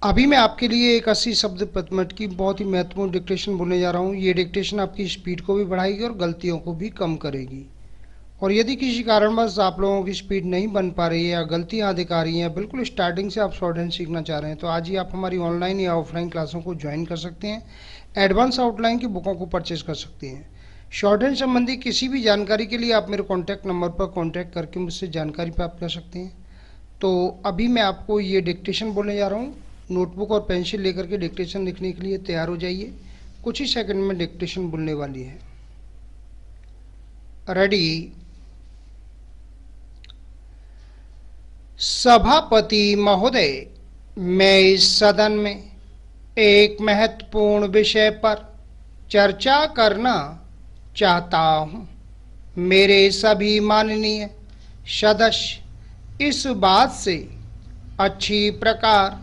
अभी मैं आपके लिए एक 80 शब्द प्रति मिनट की बहुत ही महत्वपूर्ण डिक्टेशन बोलने जा रहा हूँ। ये डिक्टेशन आपकी स्पीड को भी बढ़ाएगी और गलतियों को भी कम करेगी। और यदि किसी कारणवश आप लोगों की स्पीड नहीं बन पा रही है या गलतियाँ दिखा रही हैं, बिल्कुल स्टार्टिंग से आप शॉर्ट हैंड सीखना चाह रहे हैं, तो आज ही आप हमारी ऑनलाइन या ऑफलाइन क्लासों को ज्वाइन कर सकते हैं। एडवांस आउटलाइन की बुकों को परचेज कर सकते हैं। शॉर्ट हैंड संबंधी किसी भी जानकारी के लिए आप मेरे कॉन्टैक्ट नंबर पर कॉन्टैक्ट करके मुझसे जानकारी प्राप्त कर सकते हैं। तो अभी मैं आपको ये डिक्टेशन बोलने जा रहा हूँ। नोटबुक और पेंसिल लेकर के डिक्टेशन लिखने के लिए तैयार हो जाइए। कुछ ही सेकंड में डिक्टेशन बोलने वाली है। रेडी। सभापति महोदय, मैं इस सदन में एक महत्वपूर्ण विषय पर चर्चा करना चाहता हूँ। मेरे सभी माननीय सदस्य इस बात से अच्छी प्रकार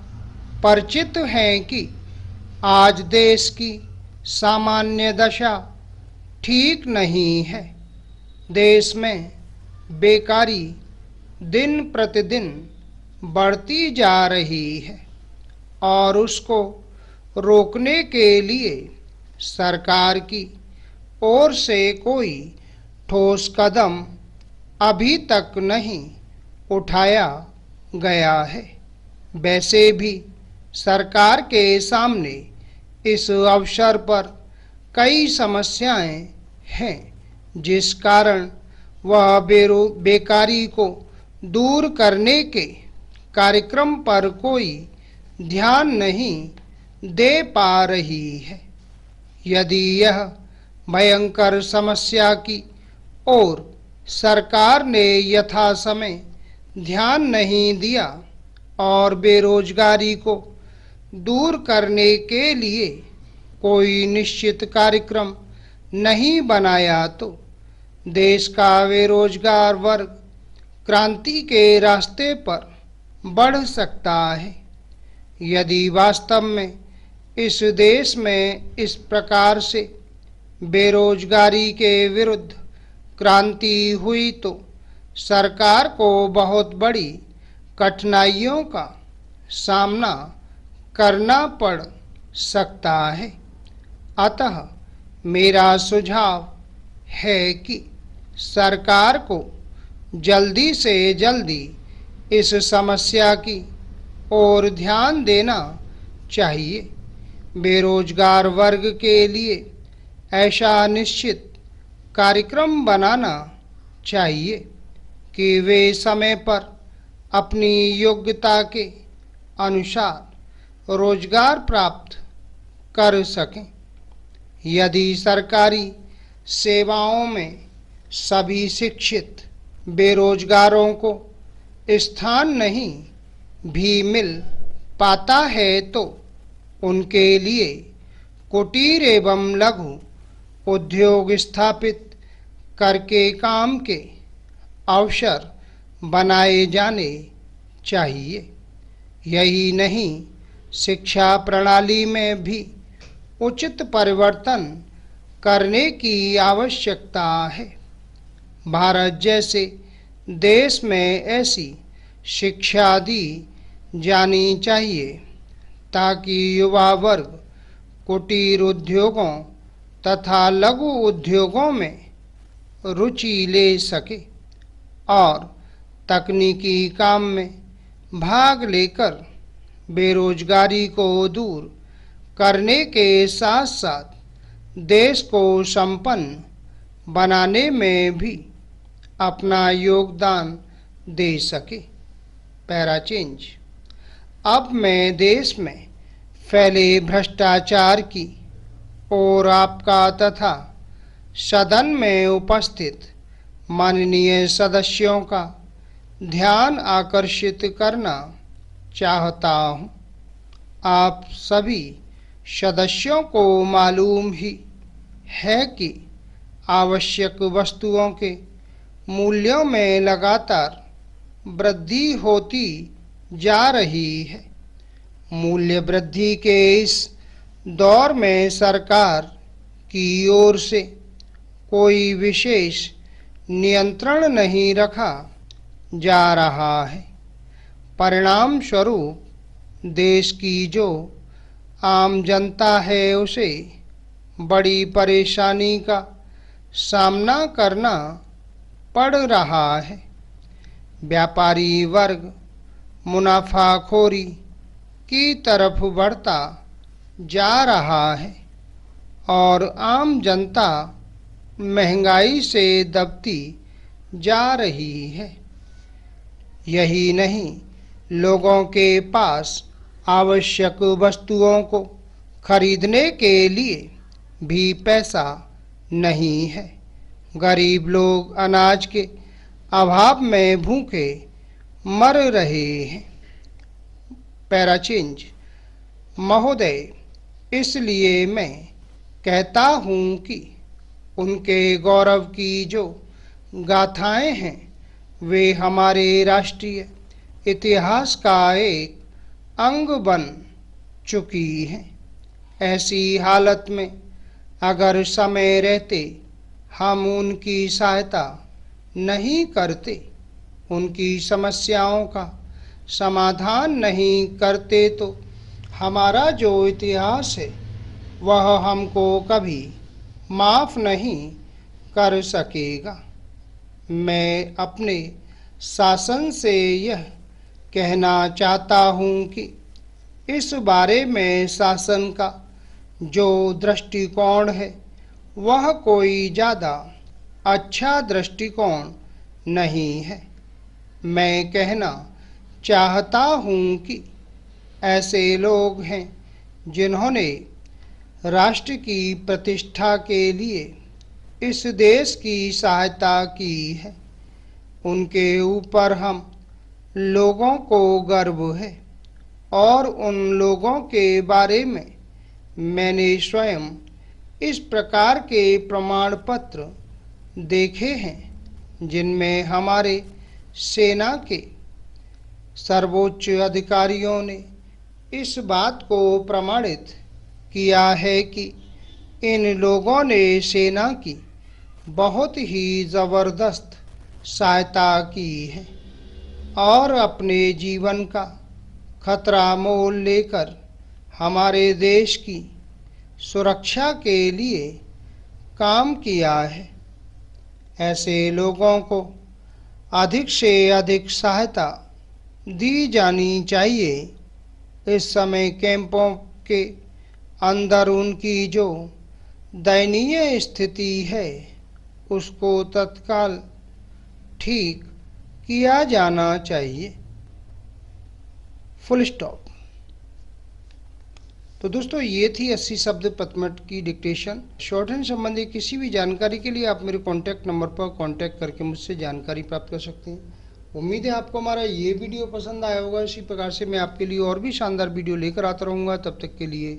परिचित हैं कि आज देश की सामान्य दशा ठीक नहीं है। देश में बेकारी दिन प्रतिदिन बढ़ती जा रही है और उसको रोकने के लिए सरकार की ओर से कोई ठोस कदम अभी तक नहीं उठाया गया है। वैसे भी सरकार के सामने इस अवसर पर कई समस्याएं हैं, जिस कारण वह बेकारी को दूर करने के कार्यक्रम पर कोई ध्यान नहीं दे पा रही है। यदि यह भयंकर समस्या की ओर सरकार ने यथा समय ध्यान नहीं दिया और बेरोजगारी को दूर करने के लिए कोई निश्चित कार्यक्रम नहीं बनाया, तो देश का बेरोजगार वर्ग क्रांति के रास्ते पर बढ़ सकता है। यदि वास्तव में इस देश में इस प्रकार से बेरोजगारी के विरुद्ध क्रांति हुई तो सरकार को बहुत बड़ी कठिनाइयों का सामना करना पड़ सकता है। अतः मेरा सुझाव है कि सरकार को जल्दी से जल्दी इस समस्या की ओर ध्यान देना चाहिए। बेरोजगार वर्ग के लिए ऐसा निश्चित कार्यक्रम बनाना चाहिए कि वे समय पर अपनी योग्यता के अनुसार रोजगार प्राप्त कर सकें। यदि सरकारी सेवाओं में सभी शिक्षित बेरोजगारों को स्थान नहीं भी मिल पाता है, तो उनके लिए कुटीर एवं लघु उद्योग स्थापित करके काम के अवसर बनाए जाने चाहिए। यही नहीं, शिक्षा प्रणाली में भी उचित परिवर्तन करने की आवश्यकता है। भारत जैसे देश में ऐसी शिक्षा दी जानी चाहिए ताकि युवा वर्ग कुटीर उद्योगों तथा लघु उद्योगों में रुचि ले सके और तकनीकी काम में भाग लेकर बेरोजगारी को दूर करने के साथ साथ देश को संपन्न बनाने में भी अपना योगदान दे सके। Para change. अब मैं देश में फैले भ्रष्टाचार की और आपका तथा सदन में उपस्थित माननीय सदस्यों का ध्यान आकर्षित करना चाहता हूँ। आप सभी सदस्यों को मालूम ही है कि आवश्यक वस्तुओं के मूल्यों में लगातार वृद्धि होती जा रही है। मूल्य वृद्धि के इस दौर में सरकार की ओर से कोई विशेष नियंत्रण नहीं रखा जा रहा है। परिणाम स्वरूप देश की जो आम जनता है उसे बड़ी परेशानी का सामना करना पड़ रहा है। व्यापारी वर्ग मुनाफाखोरी की तरफ बढ़ता जा रहा है और आम जनता महंगाई से दबती जा रही है। यही नहीं, लोगों के पास आवश्यक वस्तुओं को खरीदने के लिए भी पैसा नहीं है। गरीब लोग अनाज के अभाव में भूखे मर रहे हैं। पैराचेंज महोदय, इसलिए मैं कहता हूँ कि उनके गौरव की जो गाथाएं हैं वे हमारे राष्ट्रीय इतिहास का एक अंग बन चुकी हैं। ऐसी हालत में अगर समय रहते हम उनकी सहायता नहीं करते, उनकी समस्याओं का समाधान नहीं करते, तो हमारा जो इतिहास है वह हमको कभी माफ़ नहीं कर सकेगा। मैं अपने शासन से यह कहना चाहता हूँ कि इस बारे में शासन का जो दृष्टिकोण है वह कोई ज़्यादा अच्छा दृष्टिकोण नहीं है। मैं कहना चाहता हूँ कि ऐसे लोग हैं जिन्होंने राष्ट्र की प्रतिष्ठा के लिए इस देश की सहायता की है, उनके ऊपर हम लोगों को गर्व है और उन लोगों के बारे में मैंने स्वयं इस प्रकार के प्रमाण पत्र देखे हैं जिनमें हमारे सेना के सर्वोच्च अधिकारियों ने इस बात को प्रमाणित किया है कि इन लोगों ने सेना की बहुत ही ज़बरदस्त सहायता की है और अपने जीवन का खतरा मोल लेकर हमारे देश की सुरक्षा के लिए काम किया है। ऐसे लोगों को अधिक से अधिक सहायता दी जानी चाहिए। इस समय कैंपों के अंदर उनकी जो दयनीय स्थिति है उसको तत्काल ठीक किया जाना चाहिए। Full stop. तो दोस्तों, ये थी 80 शब्द पथमट की डिक्टेशन। शॉर्ट हैंड संबंधी किसी भी जानकारी के लिए आप मेरे कॉन्टैक्ट नंबर पर कॉन्टैक्ट करके मुझसे जानकारी प्राप्त कर सकते हैं। उम्मीद है आपको हमारा ये वीडियो पसंद आया होगा। इसी प्रकार से मैं आपके लिए और भी शानदार वीडियो लेकर आता रहूँगा। तब तक के लिए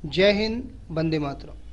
जय हिंद, वंदे मातरम।